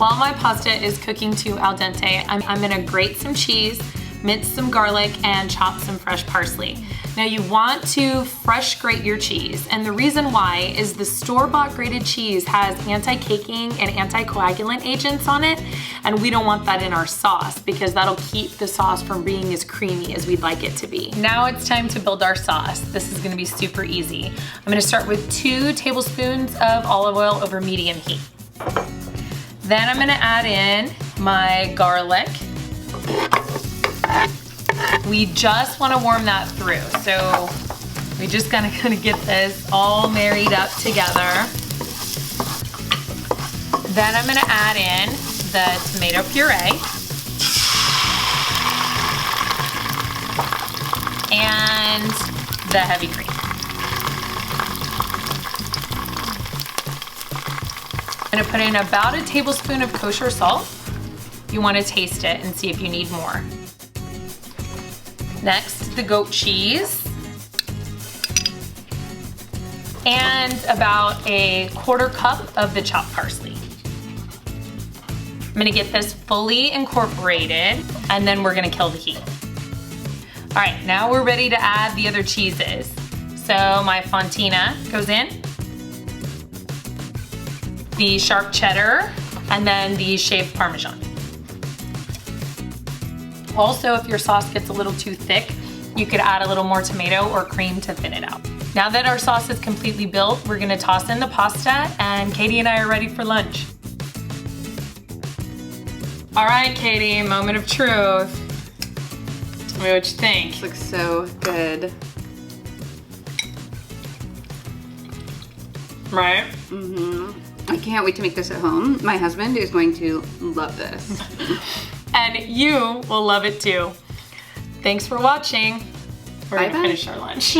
While my pasta is cooking to al dente, I'm gonna grate some cheese, mince some garlic, and chop some fresh parsley. Now you want to fresh grate your cheese, and the reason why is the store-bought grated cheese has anti-caking and anticoagulant agents on it, and we don't want that in our sauce because that'll keep the sauce from being as creamy as we'd like it to be. Now it's time to build our sauce. This is gonna be super easy. I'm gonna start with 2 tablespoons of olive oil over medium heat. Then I'm gonna add in my garlic. We just want to warm that through, so we just gonna get this all married up together. Then I'm gonna add in the tomato puree and the heavy cream. I'm gonna put in about a tablespoon of kosher salt. You want to taste it and see if you need more. Next, the goat cheese. And about a 1/4 cup of the chopped parsley. I'm gonna get this fully incorporated and then we're gonna kill the heat. All right, now we're ready to add the other cheeses. So my Fontina goes in, the Sharp Cheddar, and then the shaved Parmesan. Also, if your sauce gets a little too thick, you could add a little more tomato or cream to thin it out. Now that our sauce is completely built, we're gonna toss in the pasta, and Katie and I are ready for lunch. All right, Katie, moment of truth. Tell me what you think. This looks so good. Right? Mm-hmm. I can't wait to make this at home. My husband is going to love this. And you will love it too. Thanks for watching. We're gonna Bye-bye. finish our lunch.